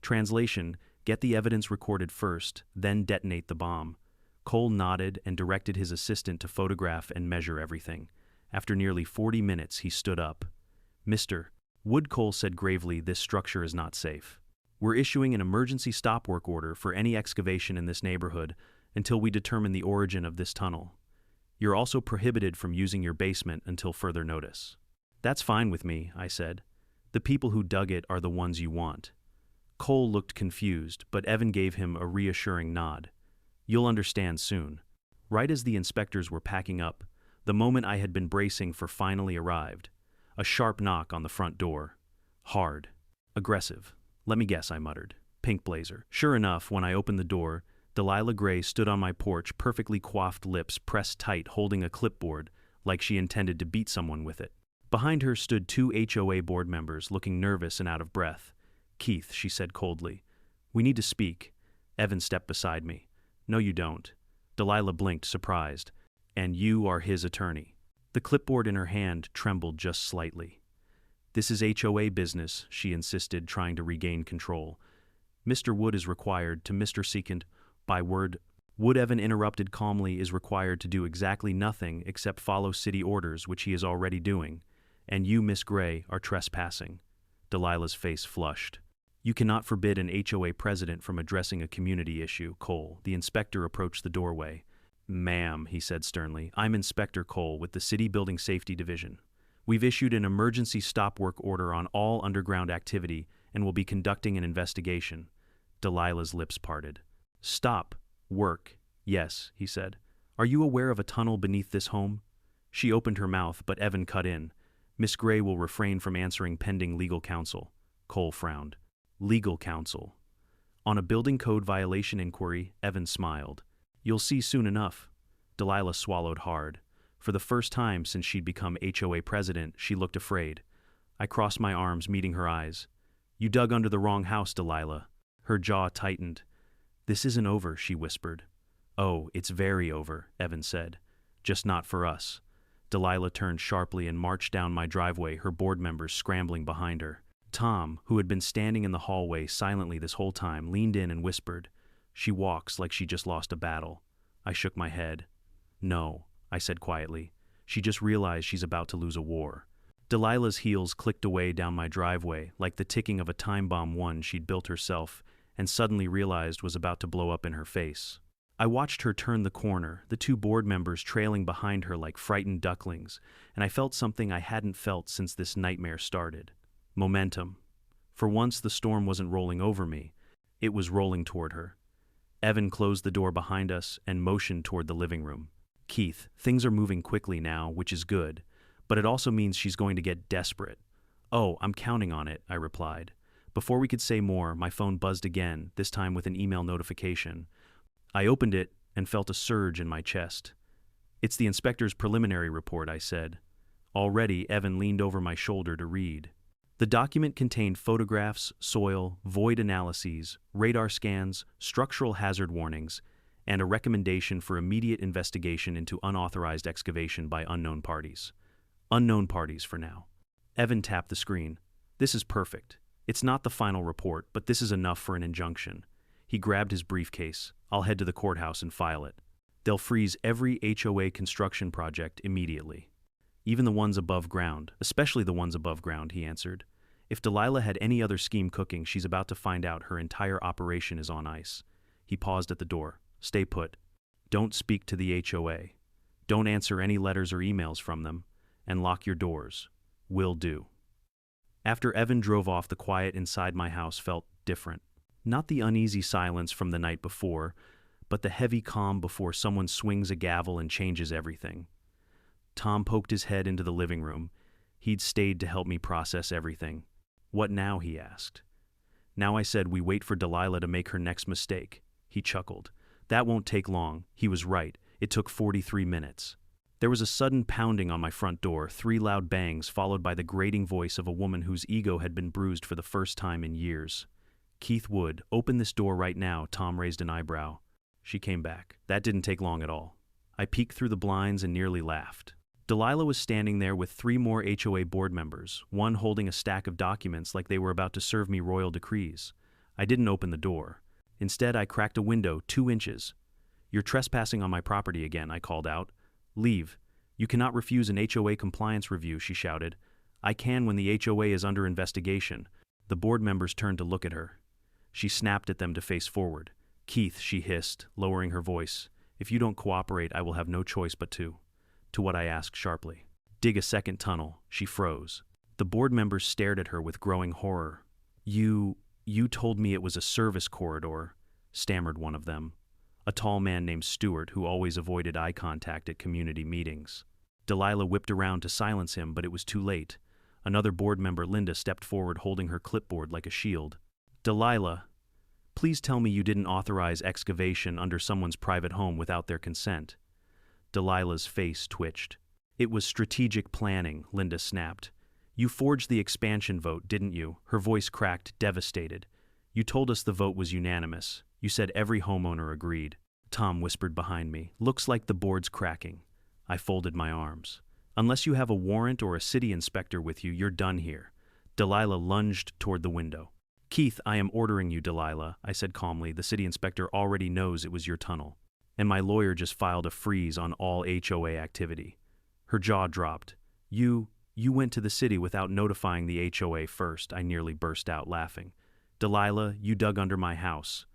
Translation, get the evidence recorded first, then detonate the bomb. Cole nodded and directed his assistant to photograph and measure everything. After nearly 40 minutes, he stood up. Mr. Wood, Cole said gravely, this structure is not safe. We're issuing an emergency stop work order for any excavation in this neighborhood until we determine the origin of this tunnel. You're also prohibited from using your basement until further notice. That's fine with me, I said. The people who dug it are the ones you want. Cole looked confused, but Evan gave him a reassuring nod. You'll understand soon. Right as the inspectors were packing up, the moment I had been bracing for finally arrived. A sharp knock on the front door. Hard. Aggressive. Let me guess, I muttered. Pink blazer. Sure enough, when I opened the door, Delilah Gray stood on my porch, perfectly coiffed, lips pressed tight, holding a clipboard, like she intended to beat someone with it. Behind her stood 2 HOA board members, looking nervous and out of breath. Keith, she said coldly. We need to speak. Evan stepped beside me. No, you don't. Delilah blinked, surprised. And you are his attorney. The clipboard in her hand trembled just slightly. This is HOA business, she insisted, trying to regain control. Mr. Wood is required to Mr. Second, by word. Wood, Evan interrupted calmly, is required to do exactly nothing except follow city orders, which he is already doing. And you, Miss Gray, are trespassing. Delilah's face flushed. You cannot forbid an HOA president from addressing a community issue, Cole. The inspector approached the doorway. Ma'am, he said sternly, I'm Inspector Cole with the City Building Safety Division. We've issued an emergency stop work order on all underground activity and will be conducting an investigation. Delilah's lips parted. Stop. Work. Yes, he said. Are you aware of a tunnel beneath this home? She opened her mouth, but Evan cut in. Miss Gray will refrain from answering pending legal counsel. Cole frowned. Legal counsel. On a building code violation inquiry, Evan smiled. You'll see soon enough. Delilah swallowed hard. For the first time since she'd become HOA president, she looked afraid. I crossed my arms, meeting her eyes. You dug under the wrong house, Delilah. Her jaw tightened. This isn't over, she whispered. Oh, it's very over, Evan said. Just not for us. Delilah turned sharply and marched down my driveway, her board members scrambling behind her. Tom, who had been standing in the hallway silently this whole time, leaned in and whispered, She walks like she just lost a battle. I shook my head. No, I said quietly. She just realized she's about to lose a war. Delilah's heels clicked away down my driveway, like the ticking of a time bomb one she'd built herself, and suddenly realized was about to blow up in her face. I watched her turn the corner, the 2 board members trailing behind her like frightened ducklings, and I felt something I hadn't felt since this nightmare started. Momentum. For once, the storm wasn't rolling over me. It was rolling toward her. Evan closed the door behind us and motioned toward the living room. Keith, things are moving quickly now, which is good, but it also means she's going to get desperate. Oh, I'm counting on it, I replied. Before we could say more, my phone buzzed again, this time with an email notification. I opened it and felt a surge in my chest. It's the inspector's preliminary report, I said. Already, Evan leaned over my shoulder to read. The document contained photographs, soil, void analyses, radar scans, structural hazard warnings, and a recommendation for immediate investigation into unauthorized excavation by unknown parties. Unknown parties for now. Evan tapped the screen. This is perfect. It's not the final report, but this is enough for an injunction. He grabbed his briefcase. I'll head to the courthouse and file it. They'll freeze every HOA construction project immediately. Even the ones above ground, especially the ones above ground, he answered. If Delilah had any other scheme cooking, she's about to find out her entire operation is on ice. He paused at the door. Stay put. Don't speak to the HOA. Don't answer any letters or emails from them. And lock your doors. Will do. After Evan drove off, the quiet inside my house felt different. Not the uneasy silence from the night before, but the heavy calm before someone swings a gavel and changes everything. Tom poked his head into the living room. He'd stayed to help me process everything. What now? He asked. Now I said we wait for Delilah to make her next mistake. He chuckled. That won't take long. He was right. It took 43 minutes. There was a sudden pounding on my front door, 3 loud bangs followed by the grating voice of a woman whose ego had been bruised for the first time in years. Keith Wood, open this door right now. Tom raised an eyebrow. She came back. That didn't take long at all. I peeked through the blinds and nearly laughed. Delilah was standing there with 3 more HOA board members, one holding a stack of documents like they were about to serve me royal decrees. I didn't open the door. Instead, I cracked a window 2 inches. You're trespassing on my property again, I called out. Leave. You cannot refuse an HOA compliance review, she shouted. I can when the HOA is under investigation. The board members turned to look at her. She snapped at them to face forward. Keith, she hissed, lowering her voice. If you don't cooperate, I will have no choice but to. To what I asked sharply. Dig a second tunnel. She froze. The board members stared at her with growing horror. You told me it was a service corridor, stammered one of them. A tall man named Stewart who always avoided eye contact at community meetings. Delilah whipped around to silence him, but it was too late. Another board member, Linda, stepped forward holding her clipboard like a shield. Delilah, please tell me you didn't authorize excavation under someone's private home without their consent. Delilah's face twitched. It was strategic planning, Linda snapped. You forged the expansion vote, didn't you? Her voice cracked, devastated. You told us the vote was unanimous. You said every homeowner agreed. Tom whispered behind me. Looks like the board's cracking. I folded my arms. Unless you have a warrant or a city inspector with you, you're done here. Delilah lunged toward the window. Keith, I am ordering you, Delilah, I said calmly. The city inspector already knows it was your tunnel. And my lawyer just filed a freeze on all HOA activity. Her jaw dropped. You went to the city without notifying the HOA first, I nearly burst out laughing. Delilah, you dug under my house.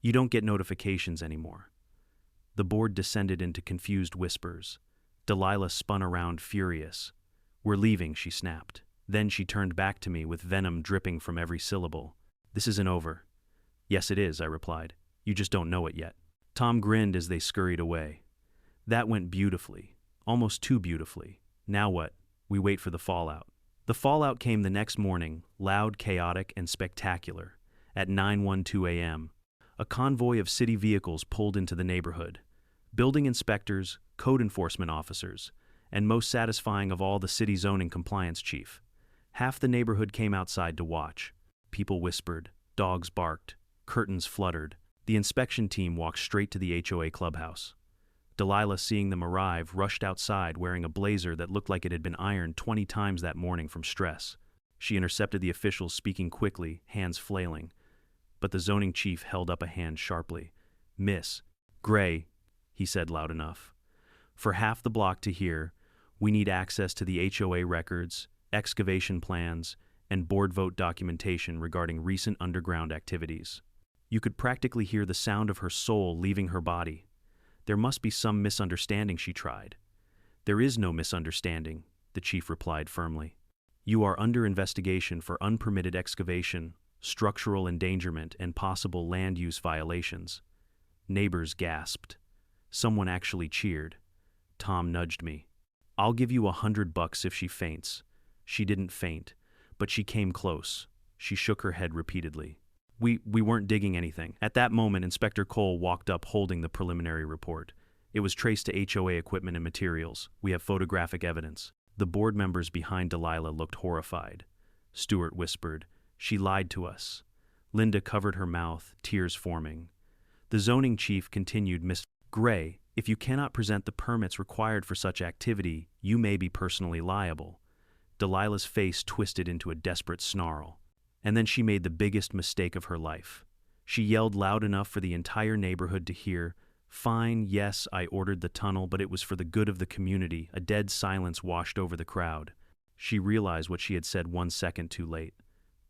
You don't get notifications anymore. The board descended into confused whispers. Delilah spun around furious. We're leaving, she snapped. Then she turned back to me with venom dripping from every syllable. This isn't over. Yes, it is, I replied. You just don't know it yet. Tom grinned as they scurried away. That went beautifully. Almost too beautifully. Now what? We wait for the fallout. The fallout came the next morning, loud, chaotic, and spectacular. At 9:12 a.m., a convoy of city vehicles pulled into the neighborhood. Building inspectors, code enforcement officers, and most satisfying of all, the city zoning compliance chief. Half the neighborhood came outside to watch. People whispered, dogs barked, curtains fluttered. The inspection team walked straight to the HOA clubhouse. Delilah, seeing them arrive, rushed outside wearing a blazer that looked like it had been ironed 20 times that morning from stress. She intercepted the officials, speaking quickly, hands flailing. But the zoning chief held up a hand sharply. Miss Gray, he said loud enough. For half the block to hear, we need access to the HOA records, excavation plans, and board vote documentation regarding recent underground activities. You could practically hear the sound of her soul leaving her body. There must be some misunderstanding, she tried. There is no misunderstanding, the chief replied firmly. You are under investigation for unpermitted excavation, structural endangerment, and possible land use violations. Neighbors gasped. Someone actually cheered. Tom nudged me. I'll give you $100 if she faints. She didn't faint, but she came close. She shook her head repeatedly. We weren't digging anything. At that moment, Inspector Cole walked up holding the preliminary report. It was traced to HOA equipment and materials. We have photographic evidence. The board members behind Delilah looked horrified. Stewart whispered, She lied to us. Linda covered her mouth, tears forming. The zoning chief continued, Miss Gray, if you cannot present the permits required for such activity, you may be personally liable. Delilah's face twisted into a desperate snarl. And then she made the biggest mistake of her life. She yelled loud enough for the entire neighborhood to hear, Fine, yes, I ordered the tunnel, but it was for the good of the community. A dead silence washed over the crowd. She realized what she had said 1 second too late.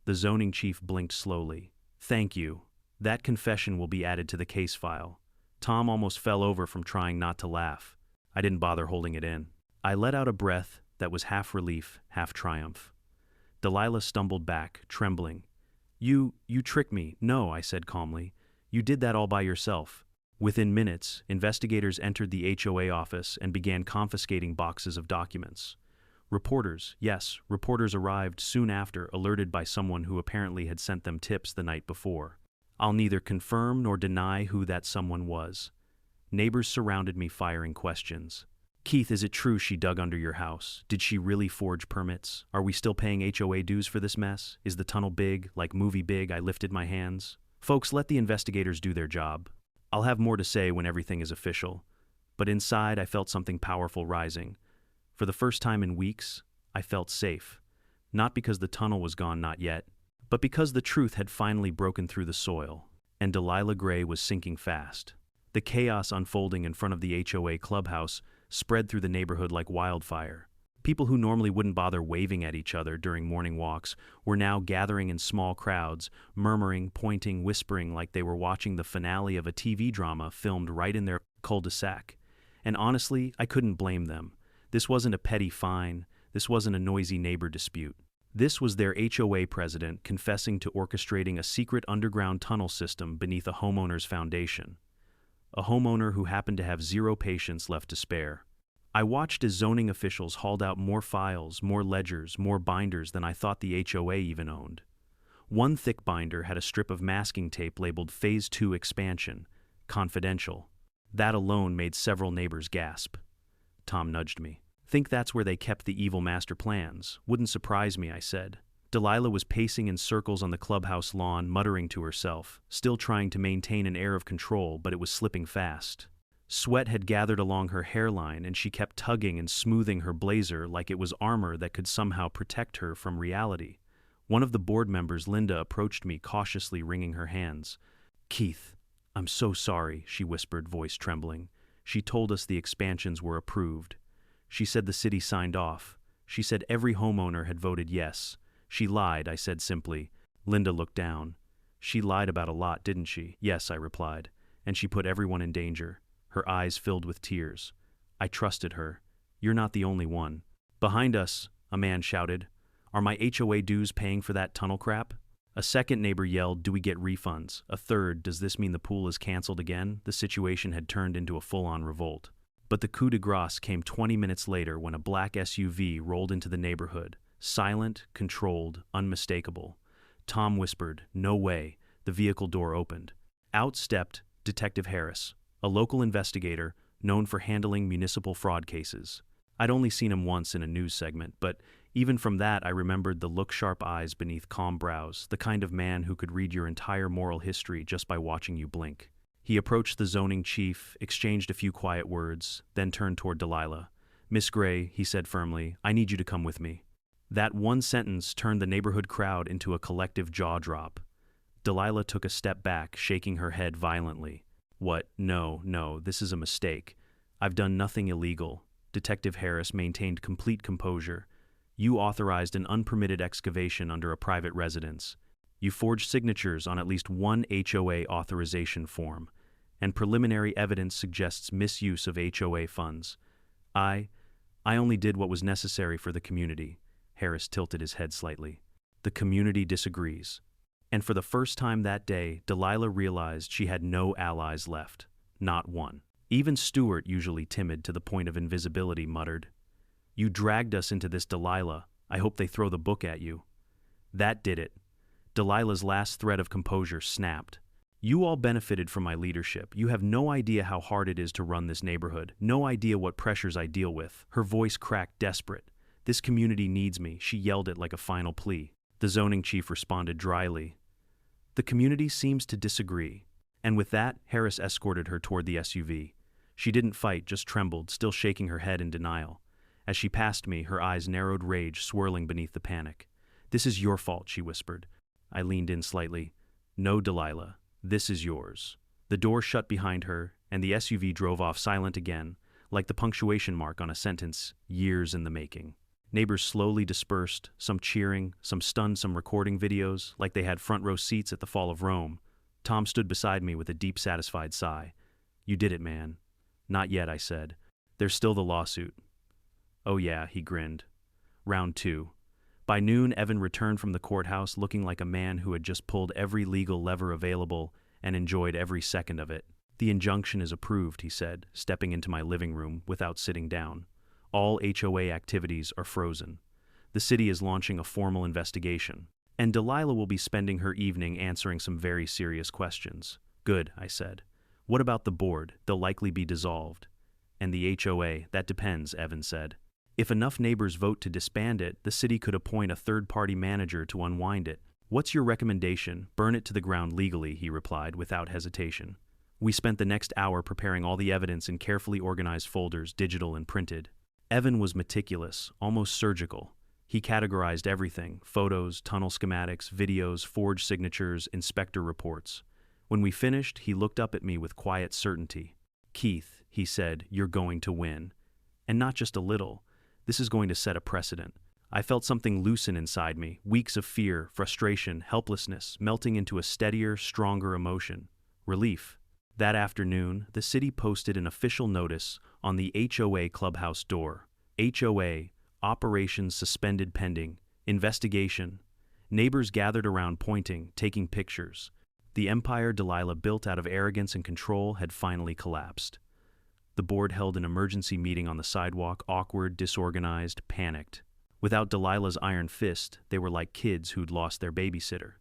The zoning chief blinked slowly. Thank you. That confession will be added to the case file. Tom almost fell over from trying not to laugh. I didn't bother holding it in. I let out a breath that was half relief, half triumph. Delilah stumbled back, trembling. You tricked me. No, I said calmly. You did that all by yourself. Within minutes, investigators entered the HOA office and began confiscating boxes of documents. Reporters arrived soon after, alerted by someone who apparently had sent them tips the night before. I'll neither confirm nor deny who that someone was. Neighbors surrounded me, firing questions. Keith, is it true she dug under your house? Did she really forge permits? Are we still paying HOA dues for this mess? Is the tunnel big, like movie big? I lifted my hands. Folks, let the investigators do their job. I'll have more to say when everything is official. But inside, I felt something powerful rising. For the first time in weeks, I felt safe. Not because the tunnel was gone, not yet, but because the truth had finally broken through the soil, and Delilah Gray was sinking fast. The chaos unfolding in front of the HOA clubhouse spread through the neighborhood like wildfire. People who normally wouldn't bother waving at each other during morning walks were now gathering in small crowds, murmuring, pointing, whispering like they were watching the finale of a TV drama filmed right in their cul-de-sac. And honestly, I couldn't blame them. This wasn't a petty fine. This wasn't a noisy neighbor dispute. This was their HOA president confessing to orchestrating a secret underground tunnel system beneath a homeowner's foundation. A homeowner who happened to have zero patience left to spare. I watched as zoning officials hauled out more files, more ledgers, more binders than I thought the HOA even owned. One thick binder had a strip of masking tape labeled Phase 2 Expansion, Confidential. That alone made several neighbors gasp. Tom nudged me. Think that's where they kept the evil master plans. Wouldn't surprise me, I said. Delilah was pacing in circles on the clubhouse lawn, muttering to herself, still trying to maintain an air of control, but it was slipping fast. Sweat had gathered along her hairline, and she kept tugging and smoothing her blazer like it was armor that could somehow protect her from reality. One of the board members, Linda, approached me, cautiously wringing her hands. Keith, I'm so sorry, she whispered, voice trembling. She told us the expansions were approved. She said the city signed off. She said every homeowner had voted yes. She lied, I said simply. Linda looked down. She lied about a lot, didn't she? Yes, I replied. And she put everyone in danger. Her eyes filled with tears. I trusted her. You're not the only one. Behind us, a man shouted. Are my HOA dues paying for that tunnel crap? A second neighbor yelled, do we get refunds? A third, does this mean the pool is canceled again? The situation had turned into a full-on revolt. But the coup de grace came 20 minutes later when a black SUV rolled into the neighborhood. Silent, controlled, unmistakable. Tom whispered, no way. The vehicle door opened. Out stepped Detective Harris, a local investigator known for handling municipal fraud cases. I'd only seen him once in a news segment, but even from that I remembered the look-sharp eyes beneath calm brows, the kind of man who could read your entire moral history just by watching you blink. He approached the zoning chief, exchanged a few quiet words, then turned toward Delilah. Miss Gray, he said firmly, I need you to come with me. That one sentence turned the neighborhood crowd into a collective jaw drop. Delilah took a step back, shaking her head violently. What? No, this is a mistake. I've done nothing illegal. Detective Harris maintained complete composure. You authorized an unpermitted excavation under a private residence. You forged signatures on at least one HOA authorization form, and preliminary evidence suggests misuse of HOA funds. I only did what was necessary for the community. Harris tilted his head slightly. The community disagrees. And for the first time that day, Delilah realized she had no allies left. Not one. Even Stuart, usually timid to the point of invisibility, muttered, You dragged us into this, Delilah. I hope they throw the book at you. That did it. Delilah's last thread of composure snapped. You all benefited from my leadership. You have no idea how hard it is to run this neighborhood. No idea what pressures I deal with. Her voice cracked, desperate. This community needs me. She yelled it like a final plea. The zoning chief responded dryly. The community seems to disagree. And with that, Harris escorted her toward the SUV. She didn't fight, just trembled, still shaking her head in denial. As she passed me, her eyes narrowed, rage swirling beneath the panic. This is your fault, she whispered. I leaned in slightly. No, Delilah, this is yours. The door shut behind her, and the SUV drove off silent again, like the punctuation mark on a sentence years in the making. Neighbors slowly dispersed, some cheering, some stunned, some recording videos, like they had front row seats at the fall of Rome. Tom stood beside me with a deep, satisfied sigh. "You did it, man." "Not yet," I said. "There's still the lawsuit." "Oh yeah," he grinned. Round 2. By noon, Evan returned from the courthouse looking like a man who had just pulled every legal lever available and enjoyed every second of it. "The injunction is approved," he said, stepping into my living room without sitting down. "All HOA activities are frozen. The city is launching a formal investigation. And Delilah will be spending her evening answering some very serious questions." "Good," I said. "What about the board? They'll likely be dissolved." "And the HOA, that depends," Evan said. "If enough neighbors vote to disband it, the city could appoint a third-party manager to unwind it." "What's your recommendation?" "Burn it to the ground legally," he replied without hesitation. We spent the next hour preparing all the evidence in carefully organized folders, digital and printed. Evan was meticulous, almost surgical. He categorized everything: photos, tunnel schematics, videos, forged signatures, inspector reports. When we finished, he looked up at me with quiet certainty. "Keith," he said, "you're going to win. And not just a little. This is going to set a precedent." I felt something loosen inside me, weeks of fear, frustration, helplessness, melting into a steadier, stronger emotion. Relief. That afternoon, the city posted an official notice on the HOA clubhouse door. HOA, operations suspended pending, investigation. Neighbors gathered around pointing, taking pictures. The empire Delilah built out of arrogance and control had finally collapsed. The board held an emergency meeting on the sidewalk, awkward, disorganized, panicked. Without Delilah's iron fist, they were like kids who'd lost their babysitter.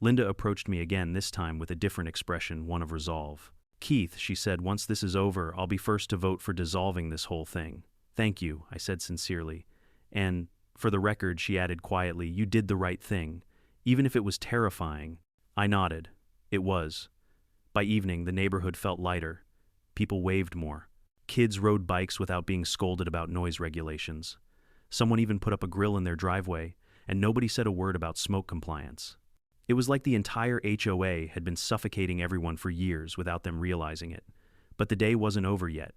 Linda approached me again, this time with a different expression, one of resolve. "Keith," she said, "once this is over, I'll be first to vote for dissolving this whole thing." "Thank you," I said sincerely. "And, for the record," she added quietly, "you did the right thing, even if it was terrifying." I nodded. It was. By evening, the neighborhood felt lighter. People waved more. Kids rode bikes without being scolded about noise regulations. Someone even put up a grill in their driveway, and nobody said a word about smoke compliance. It was like the entire HOA had been suffocating everyone for years without them realizing it. But the day wasn't over yet.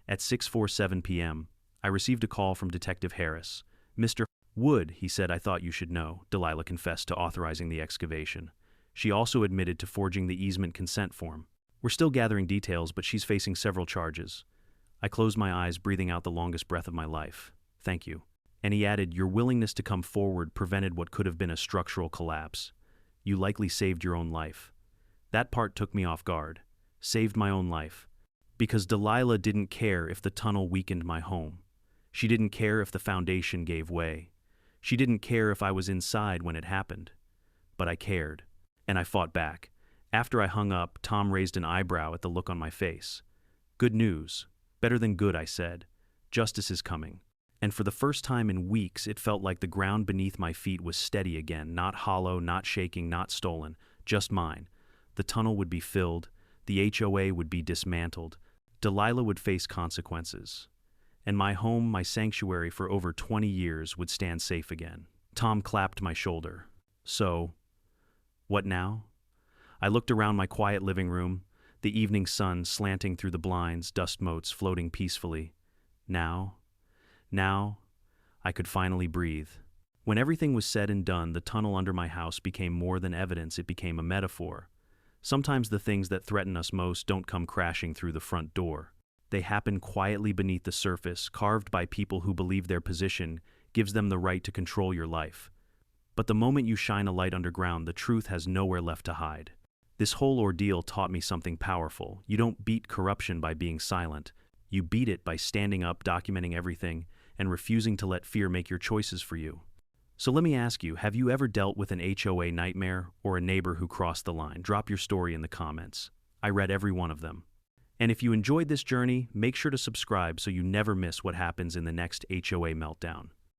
At 6:47 p.m., I received a call from Detective Harris. "Mr. Wood," he said, "I thought you should know." Delilah confessed to authorizing the excavation. She also admitted to forging the easement consent form. "We're still gathering details, but she's facing several charges." I closed my eyes, breathing out the longest breath of my life. "Thank you." And he added, "Your willingness to come forward prevented what could have been a structural collapse. You likely saved your own life." That part took me off guard. Saved my own life. Because Delilah didn't care if the tunnel weakened my home. She didn't care if the foundation gave way. She didn't care if I was inside when it happened. But I cared. And I fought back. After I hung up, Tom raised an eyebrow at the look on my face. "Good news. Better than good," I said. "Justice is coming." And for the first time in weeks, it felt like the ground beneath my feet was steady again, not hollow, not shaking, not stolen, just mine. The tunnel would be filled, the HOA would be dismantled, Delilah would face consequences. And my home, my sanctuary for over 20 years, would stand safe again. Tom clapped my shoulder. "So, what now?" I looked around my quiet living room, the evening sun slanting through the blinds, dust motes floating peacefully. Now, I could finally breathe. When everything was said and done, the tunnel under my house became more than evidence, it became a metaphor. Sometimes the things that threaten us most don't come crashing through the front door. They happen quietly beneath the surface, carved by people who believe their position gives them the right to control your life. But the moment you shine a light underground, the truth has nowhere left to hide. This whole ordeal taught me something powerful. You don't beat corruption by being silent. You beat it by standing up, documenting everything, and refusing to let fear make your choices for you. So let me ask you, have you ever dealt with an HOA nightmare or a neighbor who crossed the line? Drop your story in the comments. I read every one of them. And if you enjoyed this journey, make sure to subscribe so you never miss what happens in the next HOA meltdown.